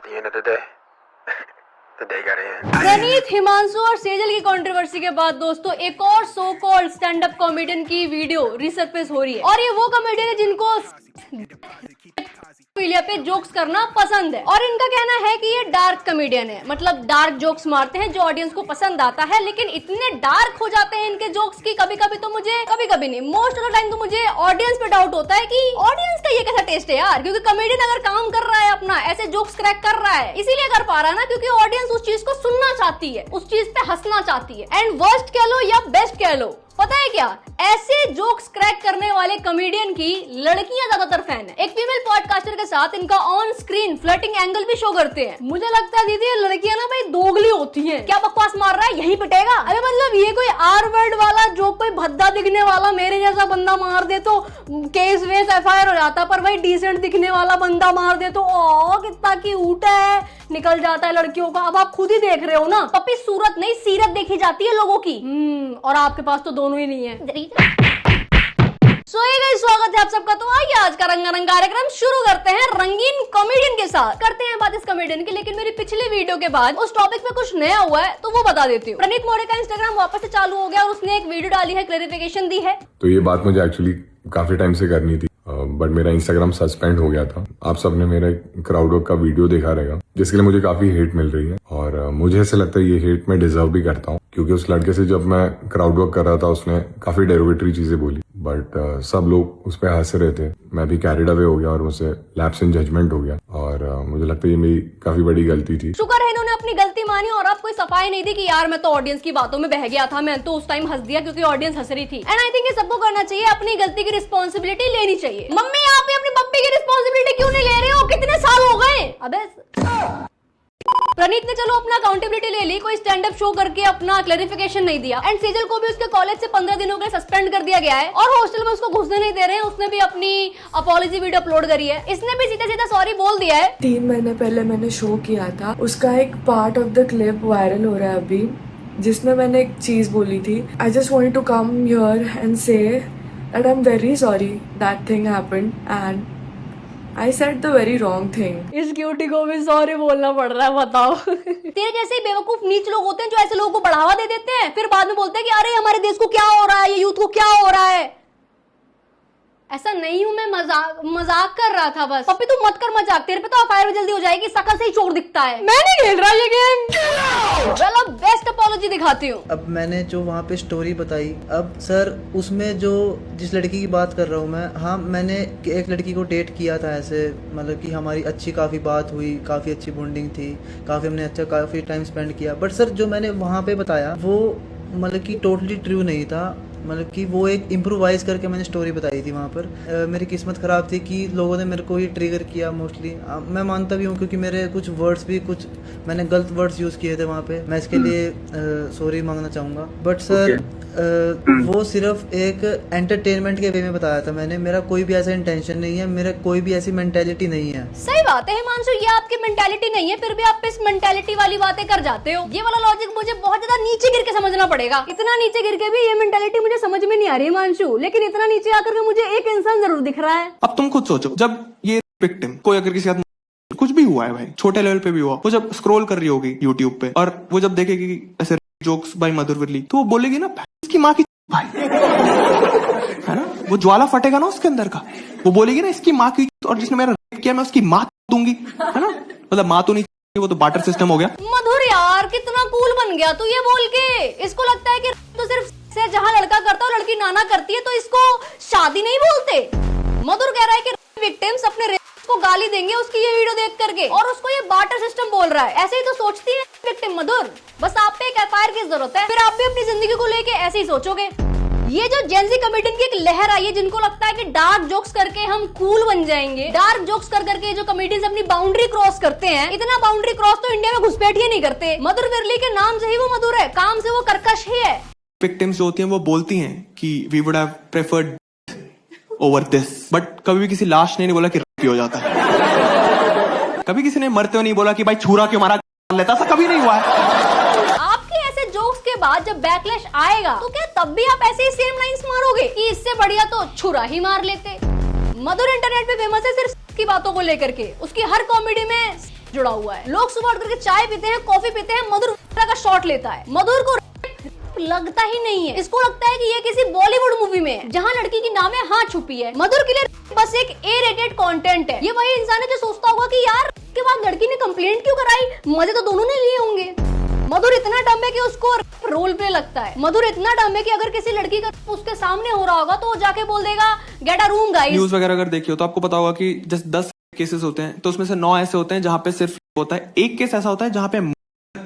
the end of the day, the day got in. प्रणीत, हिमांशु और सेजल की controversy के बाद दोस्तों एक और so called stand up comedian की वीडियो रिसर्फेस हो रही है। और ये वो कॉमेडियन है जिनको पे जोक्स करना पसंद है और इनका कहना है कि ये डार्क कॉमेडियन है, मतलब डार्क जोक्स मारते हैं जो ऑडियंस को पसंद आता है, लेकिन इतने डार्क हो जाते हैं इनके जोक्स की कभी कभी नहीं, मोस्ट ऑफ द टाइम तो मुझे ऑडियंस पे डाउट होता है कि ऑडियंस का ये कैसा टेस्ट है यार, क्योंकि कॉमेडियन अगर काम कर रहा है अपना ऐसे जोक्स क्रैक कर रहा है इसीलिए कर पा रहा है ना, क्योंकि ऑडियंस उस चीज को सुनना चाहती है, उस चीज पे हंसना चाहती है। एंड वर्स्ट कह लो या बेस्ट कह लो, पता है क्या, ऐसे जोक्स क्रैक करने वाले कॉमेडियन की लड़कियां ज्यादातर फैन है। एक फीमेल पॉडकास्टर के साथ इनका ऑन स्क्रीन फ्लर्टिंग एंगल भी शो करते हैं। मुझे लगता है दीदी ये लड़कियां ना भाई दोगली होती हैं, क्या बकवास मार रहा है यही पिटेगा। अरे मतलब ये कोई आर वर्ड वाला जोक कोई भद्दा दिखने वाला मेरे जैसा बंदा मार दे तो केस वेस FIR हो जाता, पर भाई डिसेंट दिखने वाला बंदा मार दे तो कितना क्यूट है, निकल जाता है लड़कियों का। अब आप खुद ही देख रहे हो ना, पप्पी सूरत नहीं सीरत देखी जाती है लोगों की। और आपके पास तो दोनों ही नहीं है। स्वागत है आप सबका। तो आइए आज का रंगारंग कार्यक्रम शुरू करते हैं रंगीन कॉमेडियन के साथ। करते हैं बात इस कॉमेडियन की, लेकिन मेरी पिछले वीडियो के बाद उस टॉपिक पे कुछ नया हुआ है तो वो बता देती हूँ। प्रणीत मोरे का इंस्टाग्राम वापस से चालू हो गया और उसने एक वीडियो डाली है, क्लैरिफिकेशन दी है। तो ये बात मुझे एक्चुअली काफी टाइम से करनी थी, बट मेरा इंस्टाग्राम सस्पेंड हो गया था। आप सबने मेरा क्राउड वर्क का वीडियो देखा रहेगा जिसके लिए मुझे काफी हेट मिल रही है, और मुझे ऐसा लगता है ये हेट मैं डिजर्व भी करता हूँ, क्योंकि उस लड़के से जब मैं क्राउड वर्क कर रहा था उसने काफी डेरोगेटरी चीजें बोली, बट सब लोग उस पर हंस रहे थे। मैं भी कैरिड अवे हो गया और मुझसे लैप्स इन जजमेंट हो गया, और मुझे लगता है ये मेरी काफी बड़ी गलती थी। शुक्र है इन्होंने अपनी गलती मानी और अब कोई सफाई नहीं दी कि यार मैं तो ऑडियंस की बातों में बह गया था, मैं तो उस टाइम हंस दिया क्योंकि ऑडियंस हंस रही थी। एंड आई थिंक ये सबको करना चाहिए, अपनी गलती की रिस्पॉन्सिबिलिटी लेनी चाहिए। मम्मी आप भी अपनी पप्पी की रिस्पॉन्सिबिलिटी क्यों नहीं ले रहे हो, कितने साल हो गए। अबे प्रणीत ने चलो अपना अकाउंटेबिलिटी ले ली, कोई स्टैंड अप शो करके अपना क्लैरिफिकेशन नहीं दिया। एंड सेजल को भी उसके कॉलेज से 15 दिनों के लिए सस्पेंड कर दिया गया है और हॉस्टल में उसको घुसने नहीं दे रहे हैं। उसने भी अपनी अपॉलॉजी वीडियो अपलोड करी है, इसने भी सीधा सीधा सॉरी बोल दिया है। 3 महीने पहले मैंने शो किया था, उसका एक part of the clip viral हो रहा है अभी, जिसमें मैंने एक चीज बोली थी, I just wanted to come here and say that I am very sorry that thing happened and I said the very wrong thing. इस क्यूटी को भी सॉरी बोलना पड़ रहा है, बताओ। तेरे जैसे ही बेवकूफ नीच लोग होते हैं जो ऐसे लोगों को बढ़ावा दे देते हैं, फिर बाद में बोलते हैं कि अरे हमारे देश को क्या हो रहा है, ये यूथ को क्या हो रहा है। ऐसा नहीं हूं मैं, मजाक कर रहा था बस। पप्पी तू मत कर मजाक, तेरे पे तो FIR जल्दी हो जाएगी, शकल से ही चोर दिखता है। मैं नहीं खेल रहा ये गेम। वेल अब बेस्ट अपॉलॉजी दिखाती हूँ। अब मैंने जो वहाँ पे स्टोरी बताई, अब सर उसमें जो जिस लड़की की बात कर रहा हूँ मैं, हाँ मैंने एक लड़की को डेट किया था ऐसे, मतलब कि हमारी अच्छी काफ़ी बात हुई, काफ़ी अच्छी बॉन्डिंग थी, काफ़ी टाइम स्पेंड किया। बट सर जो मैंने वहाँ पे बताया वो मतलब कि टोटली ट्रू नहीं था, मतलब कि वो एक इम्प्रोवाइज करके मैंने स्टोरी बताई थी वहाँ पर। मेरी किस्मत ख़राब थी कि लोगों ने मेरे को ही ट्रिगर किया मोस्टली। मैं मानता भी हूँ क्योंकि मेरे कुछ वर्ड्स भी कुछ मैंने गलत वर्ड्स यूज़ किए थे वहाँ पे, मैं इसके लिए सॉरी मांगना चाहूँगा। बट सर वो सिर्फ एक एंटरटेनमेंट के वे में बताया था मैंने, मेरा कोई भी ऐसा इंटेंशन नहीं है, मेरा कोई भी ऐसी मेंटेलिटी नहीं है। सही बात है हिमांशु, ये आपकी मेंटेलिटी नहीं है, फिर भी आप इस मेंटेलिटी वाली बातें कर जाते हो। ये वाला लॉजिक मुझे बहुत ज्यादा नीचे गिर के समझना पड़ेगा। इतना नीचे गिर के भी ये मेंटेलिटी मुझे समझ में नहीं आ रही हिमांशु, लेकिन इतना नीचे आकर के मुझे एक इंसान जरूर दिख रहा है। अब तुम खुद सोचो, जब ये विक्टिम कोई अगर किसी साथ कुछ भी हुआ है भाई, छोटे लेवल पे भी हुआ, वो जब स्क्रॉल कर रही होगी यूट्यूब पे और वो जब देखेगी ऐसे जोक्स बाय मधुर विरली, तो वो बोलेगी ना इसकी माँ की भाई, है ना, वो ज्वाला फटेगा ना उसके अंदर का, वो बोलेगी ना इसकी माँ की, और जिसने मेरा रेप किया मैं उसकी माँ दूंगी, है ना, मतलब माँ तो नहीं, वो तो बार्टर सिस्टम हो गया। मधुर यार कितना कूल बन गया तू ये बोल के। इसको लगता है कि तो सिर्फ से जहाँ लड़का करता है और लड़की नाना करती है तो इसको शादी नहीं बोलते। मधुर कह रहा है कि विक्टिम्स अपने रेप को गाली देंगे उसकी ये वीडियो देख करके, और उसको ये बार्टर सिस्टम बोल रहा है। ऐसे ही तो सोचती है विक्टिम मधुर, बस आप पे एक FIR की जरूरत है, फिर आप भी अपनी जिंदगी को लेके ऐसे ही सोचोगे। ये जो जेंजी कॉमेडियन की एक लहर आई है जिनको लगता है कि डार्क जोक्स करके हम कूल बन जाएंगे, डार्क जोक्स कर करके जो कॉमेडियंस अपनी बाउंड्री क्रॉस करते हैं, इतना बाउंड्री क्रॉस तो इंडिया में घुसपैठिए नहीं करते। मधुर विरली के नाम से ही वो मधुर है, काम से वो कर्कश ही है। विक्टिम्स जो होती हैं वो बोलती हैं कि we would have preferred over this, but कभी भी किसी लाश ने नहीं बोला कि रेप हो जाता है, कभी किसी ने मरते हुए नहीं बोला कि भाई छुरा क्यों मारा लेता, था कभी नहीं हुआ है। जोक्स के बाद जब बैकलैश आएगा तो क्या तब भी आप ऐसे ही सेम लाइंस मारोगे कि इससे बढ़िया तो छुरा ही मार लेते। मधुर इंटरनेट पे फेमस है सिर्फ की बातों को लेकर के, उसकी हर कॉमेडी में जुड़ा हुआ है। लोग सुबह उठ करके चाय पीते हैं, कॉफी पीते हैं, मधुर का शॉट लेता है। मधुर को लगता ही नहीं है, इसको लगता है कि ये किसी बॉलीवुड मूवी में है जहाँ लड़की की नाम है हाँ छुपी है। मधुर के लिए बस एक ए रेटेड कंटेंट है। ये वही इंसान है जो सोचता होगा कि यार के बाद लड़की ने कंप्लेंट क्यों कराई, मजे तो दोनों ने लिए होंगे। मधुर इतना डम है कि उसको रोल प्ले लगता है। मधुर इतना डम है कि अगर किसी लड़की का उसके सामने हो रहा होगा तो वो जाके बोल देगा get a room guys. News वगैरह अगर देखिए तो आपको पता होगा कि जैसे 10 केसेस होते हैं तो उसमें से 9 ऐसे होते हैं जहाँ पे सिर्फ होता है, एक केस ऐसा होता है जहाँ पे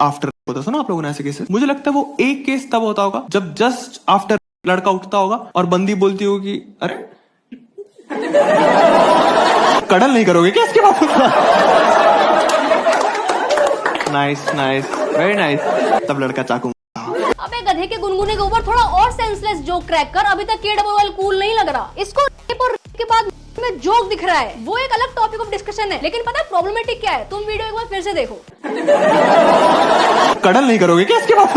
आफ्टर होता है। सुना आप लोगों ने ऐसे केसेस? मुझे लगता है वो एक केस तब होता होगा जब जस्ट आफ्टर लड़का उठता होगा और बंदी बोलती होगी अरे कड़ल नहीं करोगे क्या इसके बाद? Nice nice very nice. तब लड़का चाकू। अबे गधे के गुनगुने के ऊपर थोड़ा और सेंसलेस जोक क्रैक कर, अभी तक KWL कूल नहीं लग रहा। इसको रेप और रेप के बाद में जोक दिख रहा है, वो एक अलग टॉपिक ऑफ डिस्कशन है, लेकिन पता है प्रॉब्लमेटिक क्या है? तुम वीडियो एक बार फिर से देखो। कड़ल नहीं करोगे क्या इसके बाद?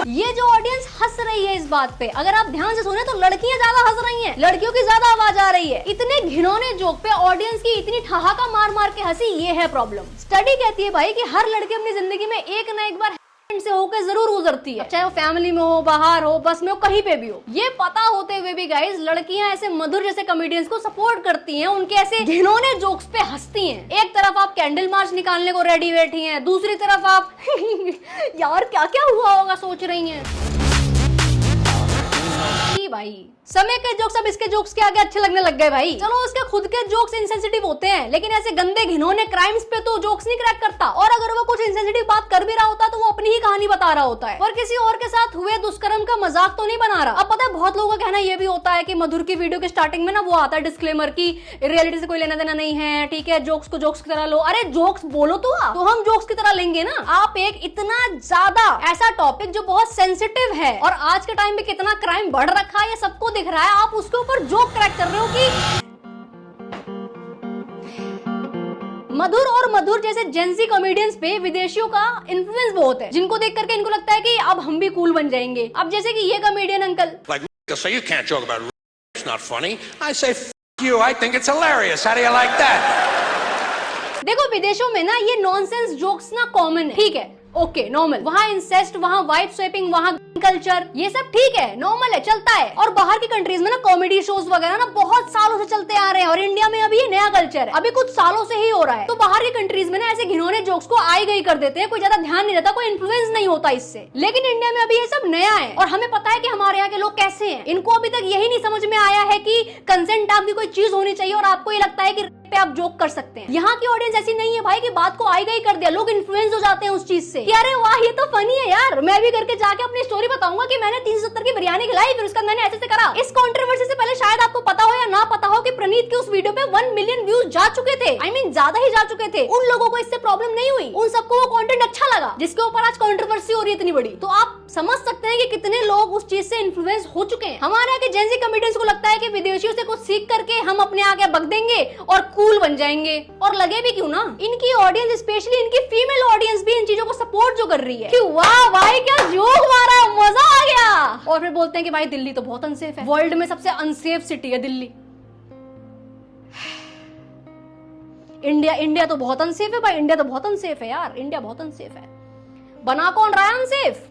ये जो ऑडियंस हंस रही है इस बात पे, अगर आप ध्यान से सुने तो लड़कियां ज्यादा हंस रही हैं, लड़कियों की ज्यादा आवाज आ रही है। इतने घिनौने जोक पे ऑडियंस की इतनी ठहाका मार मार के हंसी, ये है प्रॉब्लम। स्टडी कहती है भाई कि हर लड़की अपनी जिंदगी में एक ना एक बार से होकर जरूर गुजरती है, चाहे वो फैमिली में हो, बाहर हो, बस में हो, कहीं पे भी हो। ये पता होते हुए भी गाइस लड़कियां ऐसे मधुर जैसे कॉमेडियंस को सपोर्ट करती हैं, उनके ऐसे घिनौने जोक्स पे हंसती हैं। एक तरफ आप कैंडल मार्च निकालने को रेडी बैठी हैं, दूसरी तरफ आप यार क्या क्या हुआ होगा सोच रही हैं। भाई समय के जोक्स अब इसके जोक्स के आगे अच्छे लगने लग गए भाई। चलो उसके खुद के जोक्स इनसेंसिटिव होते हैं, लेकिन ऐसे गंदे घिनौने क्राइम्स पे तो जोक्स नहीं क्रैक करता। और अगर वो कुछ इनसेंसिटिव बात कर भी रहा होता तो वो अपनी ही कहानी बता रहा होता है, और किसी और के साथ हुए दुष्कर्म का मजाक तो नहीं बना रहा। अब पता है बहुत लोगों का कहना ये भी होता है कि मधुर की वीडियो के स्टार्टिंग में ना वो आता है डिस्क्लेमर की रियलिटी से कोई लेना देना नहीं है, ठीक है, जोक्स को जोक्स की तरह लो। अरे जोक्स बोलो तो हम जोक्स की तरह लेंगे ना। आप एक इतना ज्यादा ऐसा टॉपिक जो बहुत सेंसिटिव है और आज के टाइम में कितना क्राइम बढ़ रखा है ये सबको दिख रहा है, आप उसके ऊपर जोक क्रैक कर रहे हो कि मधुर और मधुर जैसे जेंजी कॉमेडियंस पे विदेशियों का इन्फ्लुएंस बहुत है, जिनको देख करके इनको लगता है कि अब हम भी कूल बन जाएंगे। अब जैसे कि ये comedian uncle So you can't joke about it's not funny. I say f you. I think it's hilarious. How do you like that? देखो विदेशों में ना ये नॉनसेंस जोक्स ना कॉमन है, ठीक है, ओके नॉर्मल। वहाँ इंसेस्ट, वहाँ वाइफ स्वैपिंग, वहाँ कल्चर, ये सब ठीक है, नॉर्मल है, चलता है। और बाहर की कंट्रीज में ना कॉमेडी शोज वगैरह ना बहुत सालों से चलते आ रहे हैं, और इंडिया में अभी ये नया कल्चर है, अभी कुछ सालों से ही हो रहा है। तो बाहर की कंट्रीज में ना ऐसे घिनौने जोक्स को आई गई कर देते हैं, कोई ज्यादा ध्यान नहीं देता, कोई इन्फ्लुएंस नहीं होता इससे। लेकिन इंडिया में अभी ये सब नया है, और हमें पता है कि हमारे यहाँ के लोग कैसे हैं। इनको अभी तक यही नहीं समझ में आया है कि कंसेंट नाम की कोई चीज होनी चाहिए, और आपको ये लगता है कि पे आप जोक कर सकते हैं। यहाँ की ऑडियंस ऐसी नहीं है भाई कि बात को आई गई कर दिया, लोग इन्फ्लुएंस हो जाते हैं उस चीज से कि अरे वाह ये तो फनी है यार, मैं भी करके जाके अपनी स्टोरी बताऊंगा कि मैंने 370 की बिरयानी खिलाई, फिर उसका मैंने ऐसे करा। इस कंट्रोवर्सी से पहले शायद आपको पता हो या ना पता हो कि प्रणीत के उस वीडियो पे 1 मिलियन व्यूज जा चुके थे, I mean, ज्यादा ही जा चुके थे। उन लोगों को इससे प्रॉब्लम नहीं हुई, उन सबको वो कंटेंट अच्छा लगा जिसके ऊपर आज कंट्रोवर्सी हो रही है इतनी बड़ी। तो आप समझ सकते हैं कि कितने लोग उस चीज से इन्फ्लुएंस हो चुके हैं। हमारे यहाँ के जेंजी कॉमेडियंस को लगता है कि विदेशियों से कुछ सीख करके हम अपने आगे बक देंगे और कूल बन जाएंगे, और लगे भी क्यों ना। इनकी ऑडियंस, स्पेशली इनकी फीमेल ऑडियंस भी इन चीजों को सपोर्ट जो कर रही है कि वाह भाई क्या जोक मारा, मजा आ गया। और फिर बोलते हैं कि भाई दिल्ली तो बहुत अनसेफ है, वर्ल्ड में सबसे अनसेफ सिटी है दिल्ली। इंडिया तो बहुत अनसेफ है भाई, इंडिया तो बहुत अनसेफ है यार, इंडिया बहुत अनसेफ है। बना कौन रहा है अनसेफ?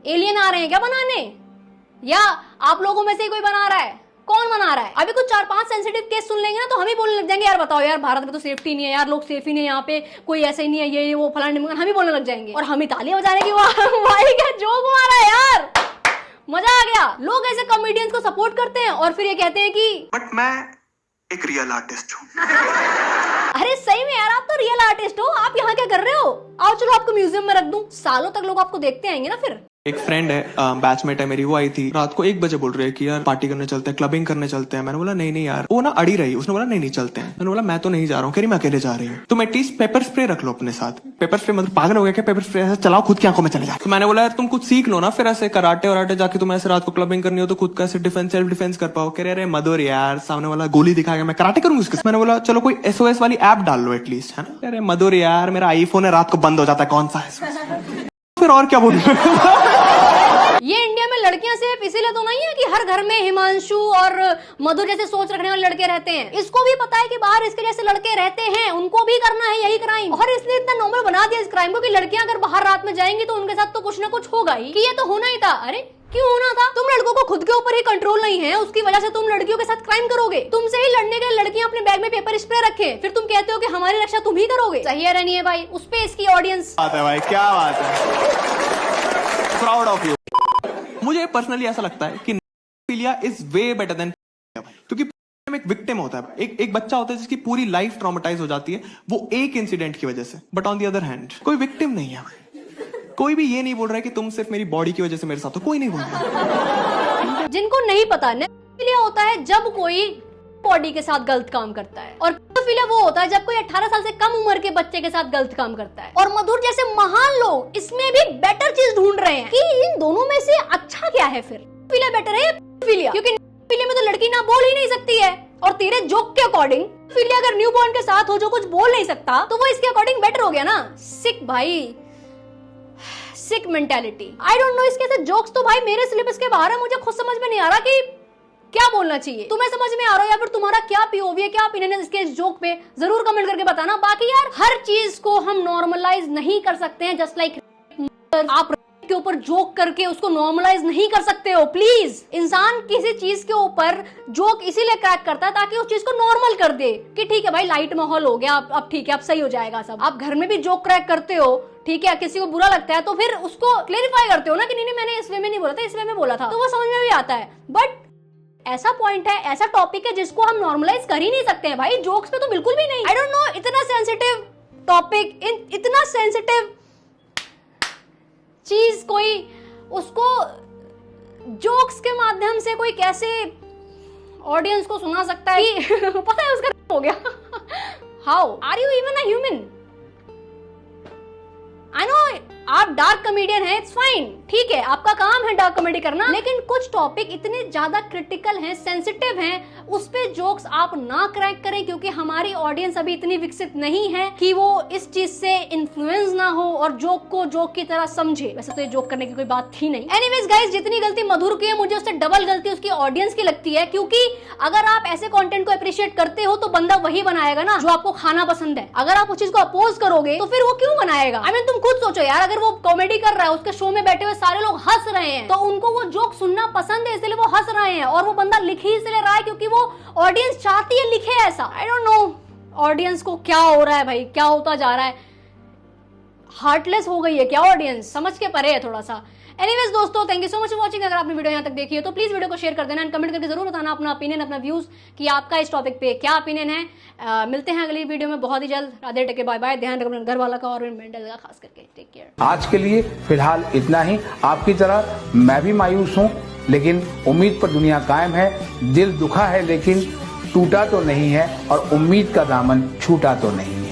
एलियन आ रहे हैं क्या बनाने, या आप लोगों में से कोई बना रहा है? कौन बना रहा है? अभी कुछ 4-5 सेंसिटिव केस सुन लेंगे ना तो हम ही बोलने लग जाएंगे यार बताओ यार भारत में तो सेफ्टी नहीं है यार, लोग सेफ ही नहीं है, यहाँ पे कोई ऐसा ही नहीं है, ये वो फलाने, हम ही बोलने लग जाएंगे, और हम ही तालियां बजाने की वाह भाई क्या जोक मारा है यार, मजा आ गया। लोग ऐसे कॉमेडियंस को सपोर्ट करते हैं और फिर ये कहते हैं कि बट मैं एक रियल आर्टिस्ट हूँ। अरे सही में यार आप तो रियल आर्टिस्ट हो, आप यहाँ क्या कर रहे हो? आओ चलो आपको म्यूजियम में रख दूं, सालों तक लोग आपको देखते आएंगे ना। फिर एक फ्रेंड है, बैचमेट है मेरी, वो आई थी रात को 1 बजे, बोल रही है कि यार पार्टी करने चलते हैं, क्लबिंग करने चलते हैं। मैंने बोला नहीं यार, वो ना अड़ी रही, उसने बोला नहीं चलते हैं। मैंने बोला मैं तो नहीं जा रहा हूँ, कह रही मैं अकेले जा रही हूँ। तुम एटलीस्ट पेपर स्प्रे रख लो अपने साथ। पेपर स्प्रे मतलब पागल हो गया क्या? पेपर स्प्रे ऐसे चलाओ खुद की आंखों में चले जाए। तो मैंने बोला यार तुम कुछ सीख लो ना, फिर ऐसे कराटे वराटे जाके तुम ऐसे रात को क्लबिंग करनी हो तो खुद का ऐसे डिफेंस, सेल्फ डिफेंस कर पाओ। कह रहे अरे मधुर यार, सामने वाला गोली दिखाएगा, मैं कराटे करूंगी उसके। मैंने बोला चलो कोई SOS वाली ऐप डाल लो एटलीस्ट, है ना। अरे मधुर यार मेरा आईफोन है, रात को बंद हो जाता है, कौन सा है? फिर और क्या बोलूं? ये इंडिया में लड़कियां सिर्फ इसीलिए तो नहीं है कि हर घर में हिमांशु और मधुर जैसे सोच रखने वाले लड़के रहते हैं, इसको भी पता है कि बाहर इसके जैसे लड़के रहते हैं, उनको भी करना है यही क्राइम, और इसलिए इतना नॉर्मल बना दिया इस क्राइम को कि लड़कियां अगर बाहर रात में जाएंगी तो उनके साथ तो कुछ ना कुछ होगा ही, कि ये तो होना ही था। अरे क्यों होना था? तुम लड़कों को खुद के ऊपर ही कंट्रोल नहीं है, उसकी वजह से तुम लड़कियों के साथ क्राइम करोगे। तुमसे ही लड़ने के लिए लड़कियां अपने बैग में पेपर स्प्रे रखे, फिर तुम कहते हो कि हमारी रक्षा तुम ही करोगे। सही है नहीं है भाई? उस पे इसकी ऑडियंस बात है भाई, क्या बात है, प्राउड ऑफ यू। मुझे पर्सनली ऐसा लगता है कि necrophilia is way better than, क्योंकि एक विक्टिम होता है, एक बच्चा होता है जिसकी पूरी लाइफ ट्रॉमेटाइज हो जाती है वो एक इंसिडेंट की वजह से, but on the other hand कोई विक्टिम नहीं है। कोई भी ये नहीं बोल रहा है कि तुम सिर्फ मेरी बॉडी की वजह से मेरे साथ हो, कोई नहीं बोल रहा। जिनको नहीं पता, नेक्रोफिलिया होता है जब कोई बॉडी के साथ गलत काम करता है, और पैडोफिलिया वो होता है जब कोई 18 साल से कम उम्र के बच्चे के साथ गलत काम करता है। और मधुर जैसे महान लोग इसमें भी बेटर चीज ढूंढ रहे हैं कि इन दोनों में से अच्छा क्या है। फिर नेक्रोफिलिया बेटर है या पैडोफिलिया? क्योंकि नेक्रोफिलिया में तो लड़की ना बोल ही नहीं सकती है, और तेरे जोक के अकॉर्डिंग पैडोफिलिया अगर न्यूबॉर्न के साथ हो जो कुछ बोल नहीं सकता तो वो इसके अकॉर्डिंग बेटर हो गया ना। सिक भाई, सिक मेंटालिटी। आई डोंट नो, इसके साथ जोक्स तो भाई मेरे सिलेबस के बाहर है, मुझे खुद समझ में नहीं आ रहा कि क्या बोलना चाहिए। तुम्हें समझ में आ रहा हो या फिर तुम्हारा क्या पीओवी है, क्या ओपिनियन है इसके जोक पे, जरूर कमेंट करके बताना। बाकी यार हर चीज को हम नॉर्मलाइज नहीं कर सकते हैं, जस्ट लाइक आप के ऊपर जोक करके उसको नॉर्मलाइज नहीं कर सकते हो। प्लीज, इंसान किसी चीज के ऊपर जोक इसीलिए क्रैक करता है ताकि उस चीज को नॉर्मल कर दे कि ठीक है भाई लाइट माहौल हो गया, अब ठीक है, अब सही हो जाएगा सब। आप घर में भी जोक क्रैक करते हो, ठीक है, किसी को बुरा लगता है तो फिर उसको क्लेरिफाई करते हो ना कि नहीं मैंने इस वे में नहीं बोला था, इस वे में बोला था, तो वो समझ में भी आता है। बट ऐसा पॉइंट है, ऐसा टॉपिक है जिसको हम नॉर्मलाइज कर ही नहीं सकते हैं भाई, जोक्स पे तो बिल्कुल भी नहीं। आई डोंट नो, इतना सेंसिटिव टॉपिक, इतना सेंसिटिव चीज कोई उसको जोक्स के माध्यम से कोई कैसे ऑडियंस को सुना सकता है कि पता है उसका हो गया। How are you even a human? I know आप डार्क कॉमेडियन है, इट्स फाइन, ठीक है, आपका काम है डार्क कॉमेडी करना, लेकिन कुछ टॉपिक इतने ज्यादा क्रिटिकल हैं, सेंसिटिव हैं, उस पे जोक्स आप ना क्रैक करें, क्योंकि हमारी ऑडियंस अभी इतनी विकसित नहीं है कि वो इस चीज से इन्फ्लुएंस ना हो और जोक को जोक की तरह समझे। वैसे तो ये जोक करने की कोई बात थी नहीं। एनीवेज गाइस, जितनी गलती मधुर की है मुझे उससे डबल गलती उसकी ऑडियंस की लगती है, क्योंकि अगर आप ऐसे कंटेंट को अप्रिशिएट करते हो तो बंदा वही बनाएगा ना जो आपको खाना पसंद है। अगर आप उस चीज को अपोज करोगे तो फिर वो क्यों बनाएगा? आई मीन तुम खुद सोचो यार, अगर वो कॉमेडी कर रहा है, उसके शो में बैठे हुए सारे लोग हंस रहे हैं, तो उनको वो जोक सुनना पसंद है, इसलिए वो हंस रहे हैं, और वो बंदा लिख ही इसलिए रहा है क्योंकि वो ऑडियंस चाहती है लिखे ऐसा। आई डोंट नो ऑडियंस को क्या हो रहा है भाई, क्या होता जा रहा है, हार्टलेस हो गई है क्या ऑडियंस? समझ के परे है थोड़ा सा। एनीवेज दोस्तों, thank you so much for watching. अगर आपने वीडियो यहाँ तक देखी है तो प्लीज वीडियो को शेयर कर देना एंड कमेंट करके जरूर बताना अपना ओपिनियन, अपना व्यूज कि आपका इस टॉपिक पे क्या ओपिनियन है। मिलते हैं अगली वीडियो में बहुत ही जल्द। Radhe, take care, bye bye. ध्यान रखना घर वाला का और मेंटल का खास करके। Take care. आज के लिए फिलहाल इतना ही। आपकी तरह मैं भी मायूस हूँ, लेकिन उम्मीद पर दुनिया कायम है। दिल दुखा है लेकिन टूटा तो नहीं है, और उम्मीद का दामन छूटा तो नहीं है।